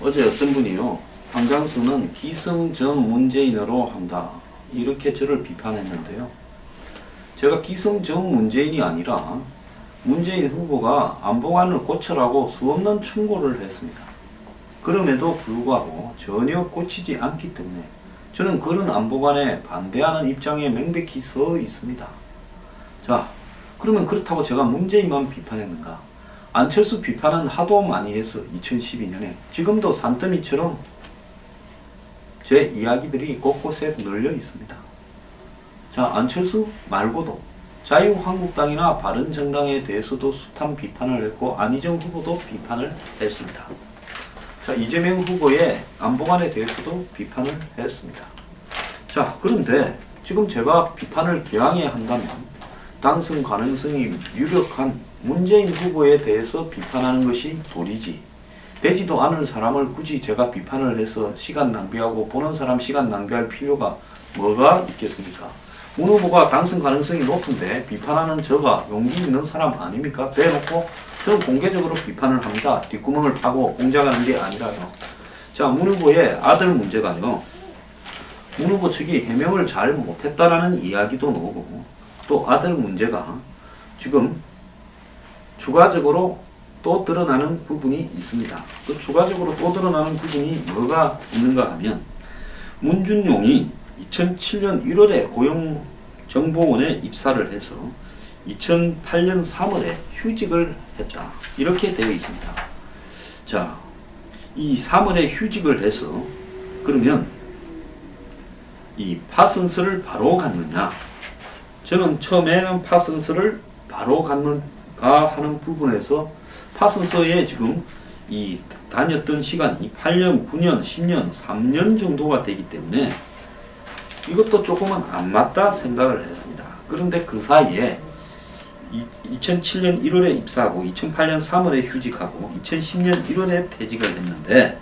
어제 어떤 분이요, 황장수는 기승전 문재인으로 한다, 이렇게 저를 비판했는데요. 제가 기승전 문재인이 아니라 문재인 후보가 안보관을 고쳐라고 수없는 충고를 했습니다. 그럼에도 불구하고 전혀 고치지 않기 때문에 저는 그런 안보관에 반대하는 입장에 명백히 서 있습니다. 자, 그러면 그렇다고 제가 문재인만 비판했는가? 안철수 비판은 하도 많이 해서 2012년에 지금도 산더미처럼 제 이야기들이 곳곳에 널려 있습니다. 자, 안철수 말고도 자유한국당이나 바른정당에 대해서도 숱한 비판을 했고 안희정 후보도 비판을 했습니다. 자, 이재명 후보의 안보관에 대해서도 비판을 했습니다. 자, 그런데 지금 제가 비판을 기왕에 한다면 당선 가능성이 유력한 문재인 후보에 대해서 비판하는 것이 도리지, 되지도 않은 사람을 굳이 제가 비판을 해서 시간 낭비하고 보는 사람 시간 낭비할 필요가 뭐가 있겠습니까? 문 후보가 당선 가능성이 높은데 비판하는 저가 용기 있는 사람 아닙니까? 대놓고 저는 공개적으로 비판을 합니다. 뒷구멍을 파고 공작하는 게 아니라요. 자, 문 후보의 아들 문제가요, 문 후보 측이 해명을 잘 못했다라는 이야기도 나오고, 또 아들 문제가 지금 추가적으로 또 드러나는 부분이 있습니다. 그 추가적으로 또 드러나는 부분이 뭐가 있는가 하면, 문준용이 2007년 1월에 고용정보원에 입사를 해서 2008년 3월에 휴직을 했다, 이렇게 되어 있습니다. 자, 이 3월에 휴직을 해서 그러면 이 파슨스를 바로 갔느냐? 저는 처음에는 파슨스를 바로 갔는가 하는 부분에서 파슨스에 지금 이 다녔던 시간이 8년, 9년, 10년, 3년 정도가 되기 때문에 이것도 조금은 안 맞다 생각을 했습니다. 그런데 그 사이에 2007년 1월에 입사하고 2008년 3월에 휴직하고 2010년 1월에 퇴직을 했는데,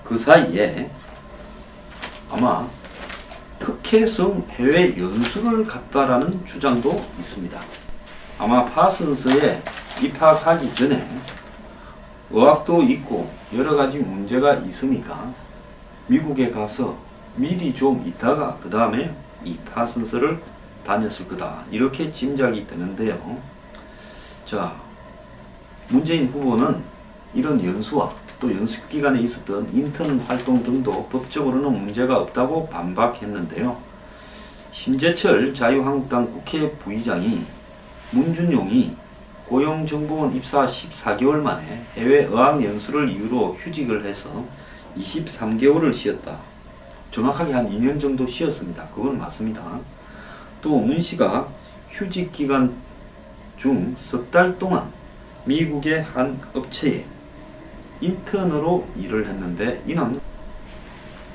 그 사이에 아마 특혜성 해외 연수를 갔다라는 주장도 있습니다. 아마 파슨스에 입학하기 전에 의학도 있고 여러 가지 문제가 있으니까 미국에 가서 미리 좀 있다가 그 다음에 이 파슨스를 다녔을 거다, 이렇게 짐작이 되는데요. 자, 문재인 후보는 이런 연수와 또 연수 기간에 있었던 인턴 활동 등도 법적으로는 문제가 없다고 반박했는데요. 심재철 자유한국당 국회 부의장이 문준용이 고용정보원 입사 14개월 만에 해외 어학연수를 이유로 휴직을 해서 23개월을 쉬었다, 정확하게 한 2년 정도 쉬었습니다. 그건 맞습니다. 또 문 씨가 휴직 기간 중 석 달 동안 미국의 한 업체에 인턴으로 일을 했는데, 이는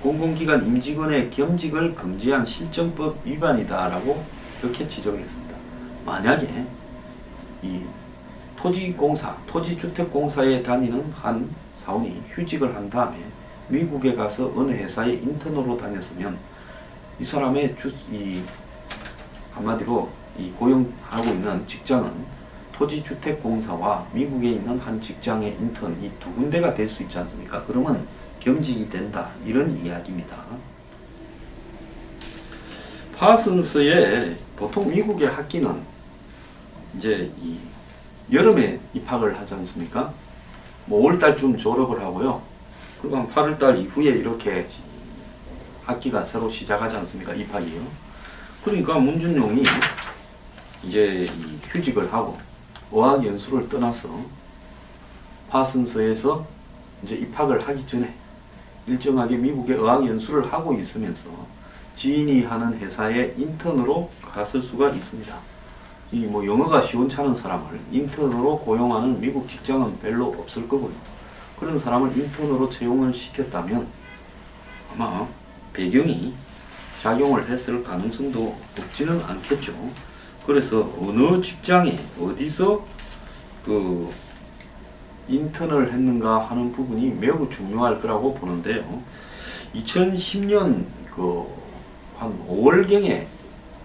공공기관 임직원의 겸직을 금지한 실정법 위반이다라고 이렇게 지적을 했습니다. 만약에 이 토지공사, 토지주택공사에 다니는 한 사원이 휴직을 한 다음에 미국에 가서 어느 회사에 인턴으로 다녔으면 이 사람의 한마디로 이 고용하고 있는 직장은 토지주택공사와 미국에 있는 한 직장의 인턴, 이 두 군데가 될 수 있지 않습니까? 그러면 겸직이 된다, 이런 이야기입니다. 파슨스의 보통 미국의 학기는 이제 이 여름에 입학을 하지 않습니까? 뭐 5월달쯤 졸업을 하고요. 그리고 한 8월달 이후에 이렇게 학기가 새로 시작하지 않습니까? 입학이요. 그러니까 문준용이 이제 이 휴직을 하고 어학연수를 떠나서 파슨스에서 이제 입학을 하기 전에 일정하게 미국에 어학연수를 하고 있으면서 지인이 하는 회사에 인턴으로 갔을 수가 있습니다. 이 뭐 영어가 시원찮은 사람을 인턴으로 고용하는 미국 직장은 별로 없을 거고요. 그런 사람을 인턴으로 채용을 시켰다면 아마 배경이 작용을 했을 가능성도 없지는 않겠죠. 그래서 어느 직장에 어디서 그 인턴을 했는가 하는 부분이 매우 중요할 거라고 보는데요. 2010년 한 5월경에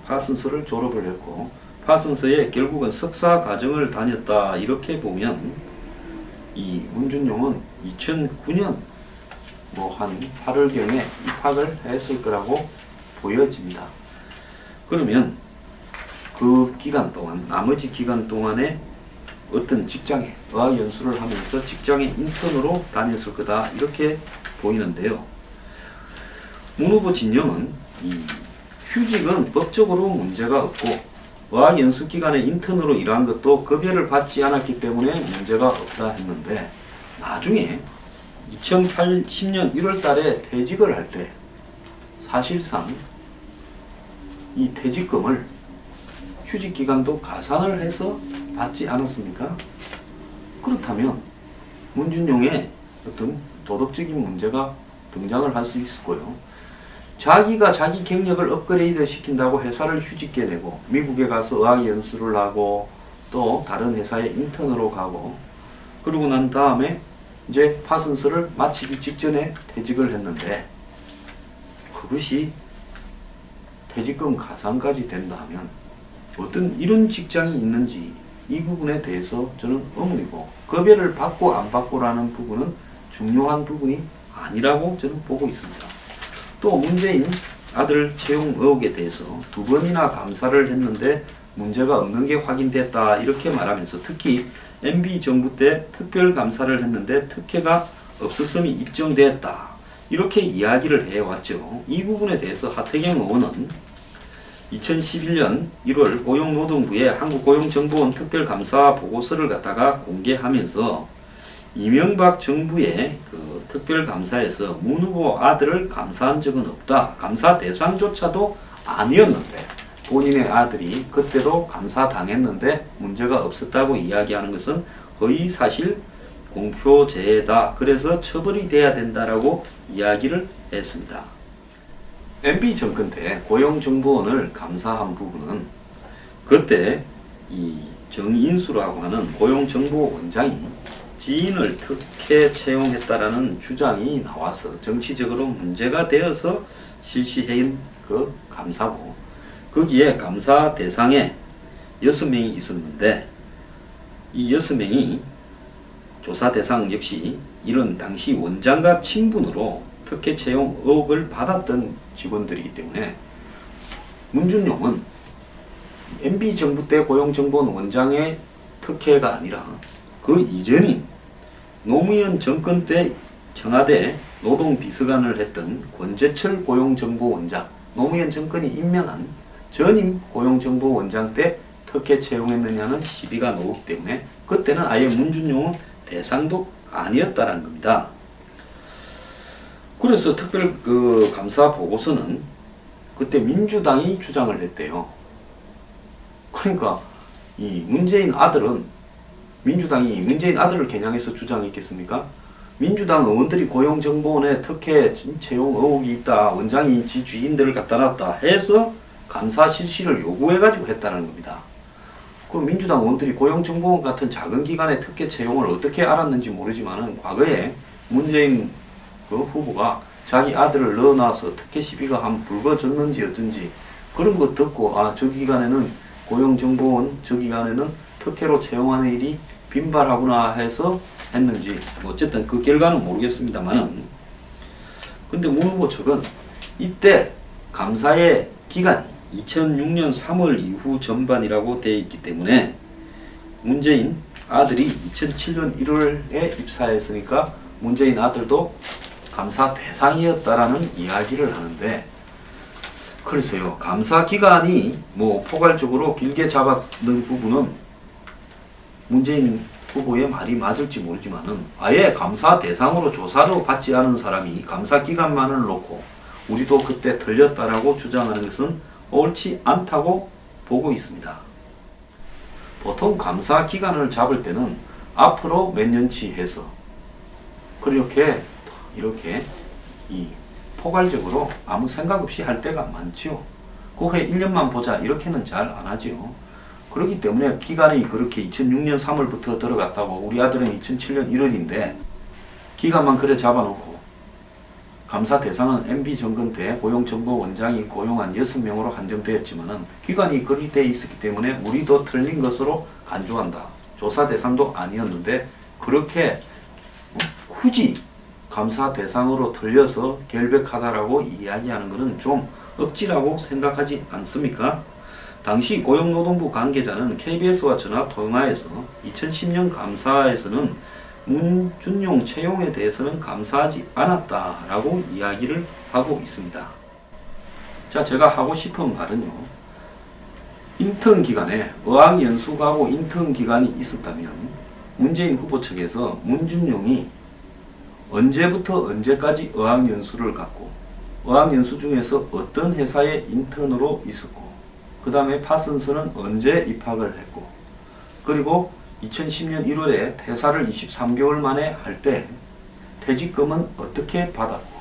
파슨스를 졸업을 했고 파슨스에 결국은 석사 과정을 다녔다, 이렇게 보면 이 문준용은 2009년 뭐 한 8월경에 입학을 했을 거라고 보여집니다. 그러면 그 기간 동안, 나머지 기간 동안에 어떤 직장에 어학연수를 하면서 직장에 인턴으로 다녔을 거다, 이렇게 보이는데요. 문 후보 진영은 이 휴직은 법적으로 문제가 없고 어학연수 기간에 인턴으로 일한 것도 급여를 받지 않았기 때문에 문제가 없다 했는데, 나중에 2010년 1월 달에 퇴직을 할 때 사실상 이 퇴직금을 휴직기간도 가산을 해서 받지 않았습니까? 그렇다면 문준용의 어떤 도덕적인 문제가 등장을 할 수 있을 거예요. 자기가 자기 경력을 업그레이드 시킨다고 회사를 휴직해 내고 미국에 가서 어학연수를 하고 또 다른 회사에 인턴으로 가고, 그러고 난 다음에 이제 파슨스를 마치기 직전에 퇴직을 했는데, 그것이 퇴직금 가산까지 된다면 어떤 이런 직장이 있는지, 이 부분에 대해서 저는 의문이고, 급여를 받고 안 받고라는 부분은 중요한 부분이 아니라고 저는 보고 있습니다. 또 문재인 아들 채용 의혹에 대해서 2번이나 감사를 했는데 문제가 없는 게 확인됐다, 이렇게 말하면서 특히 MB 정부 때 특별감사를 했는데 특혜가 없었음이 입증됐다, 이렇게 이야기를 해왔죠. 이 부분에 대해서 하태경 의원은 2011년 1월 고용노동부에 한국고용정보원 특별감사 보고서를 갖다가 공개하면서 이명박 정부의 그 특별감사에서 문 후보 아들을 감사한 적은 없다, 감사 대상조차도 아니었는데 본인의 아들이 그때도 감사당했는데 문제가 없었다고 이야기하는 것은 허위사실 공표죄다, 그래서 처벌이 돼야 된다라고 이야기를 했습니다. MB 정권 때 고용정보원을 감사한 부분은 그때 이 정인수라고 하는 고용정보원장이 지인을 특혜 채용했다라는 주장이 나와서 정치적으로 문제가 되어서 실시한 그 감사고, 거기에 감사 대상에 6명이 있었는데 이 6명이 조사 대상 역시 이런 당시 원장과 친분으로 특혜 채용 의혹을 받았던 직원들이기 때문에 문준용은 MB 정부 때 고용정보원 원장의 특혜가 아니라 그 이전인 노무현 정권 때 청와대 노동비서관을 했던 권재철 고용정보원장, 노무현 정권이 임명한 전임 고용정보원장 때 특혜 채용했느냐는 시비가 나오기 때문에 그때는 아예 문준용은 대상도 아니었다는 겁니다. 그래서 특별 그 감사 보고서는 그때 민주당이 주장을 했대요. 그러니까 이 문재인 아들은, 민주당이 문재인 아들을 겨냥해서 주장했겠습니까? 민주당 의원들이 고용정보원에 특혜 채용 의혹이 있다, 원장이 지 주인들을 갖다 놨다 해서 감사 실시를 요구해가지고 했다는 겁니다. 그 민주당 의원들이 고용정보원 같은 작은 기관의 특혜 채용을 어떻게 알았는지 모르지만은 과거에 문재인 그 후보가 자기 아들을 넣어놔서 특혜 시비가 한 불거졌는지 어쩐지 그런 거 듣고, 아, 저 기간에는 고용정보원 저 기간에는 특혜로 채용하는 일이 빈발하구나 해서 했는지, 어쨌든 그 결과는 모르겠습니다만은, 근데 문 후보 측은 이때 감사의 기간이 2006년 3월 이후 전반이라고 되어 있기 때문에 문재인 아들이 2007년 1월에 입사했으니까 문재인 아들도 감사 대상이었다라는 이야기를 하는데, 그래서요, 감사 기간이 뭐 포괄적으로 길게 잡았는 부분은 문재인 후보의 말이 맞을지 모르지만은 아예 감사 대상으로 조사로 받지 않은 사람이 감사 기간만을 놓고 우리도 그때 틀렸다라고 주장하는 것은 옳지 않다고 보고 있습니다. 보통 감사 기간을 잡을 때는 앞으로 몇 년치 해서 그렇게 이렇게 이 포괄적으로 아무 생각 없이 할 때가 많지요. 그 해 1년만 보자 이렇게는 잘 안 하지요. 그렇기 때문에 기간이 그렇게 2006년 3월부터 들어갔다고, 우리 아들은 2007년 1월인데 기간만 그래 잡아놓고 감사 대상은 MB 정권 때 고용정보원장이 고용한 6명으로 한정되었지만은 기간이 그리 돼 있었기 때문에 우리도 틀린 것으로 간주한다. 조사 대상도 아니었는데 그렇게 굳이 감사 대상으로 들려서 결백하다라고 이야기하는 것은 좀 억지라고 생각하지 않습니까? 당시 고용노동부 관계자는 KBS와 전화통화에서 2010년 감사에서는 문준용 채용에 대해서는 감사하지 않았다라고 이야기를 하고 있습니다. 자, 제가 하고 싶은 말은요. 인턴 기간에 어학연수 가고 인턴 기간이 있었다면 문재인 후보 측에서 문준용이 언제부터 언제까지 어학연수를 갔고 어학연수 중에서 어떤 회사에 인턴으로 있었고 그 다음에 파슨스는 언제 입학을 했고 그리고 2010년 1월에 퇴사를 23개월 만에 할 때 퇴직금은 어떻게 받았고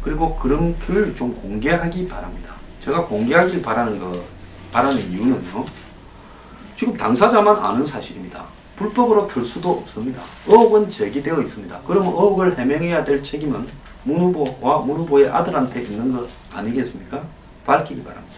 그리고 그런 글을 좀 공개하기 바랍니다. 제가 공개하길 바라는 이유는요. 지금 당사자만 아는 사실입니다. 불법으로 틀 수도 없습니다. 의혹은 제기되어 있습니다. 그러면 의혹을 해명해야 될 책임은 문 후보와 문 후보의 아들한테 있는 것 아니겠습니까? 밝히기 바랍니다.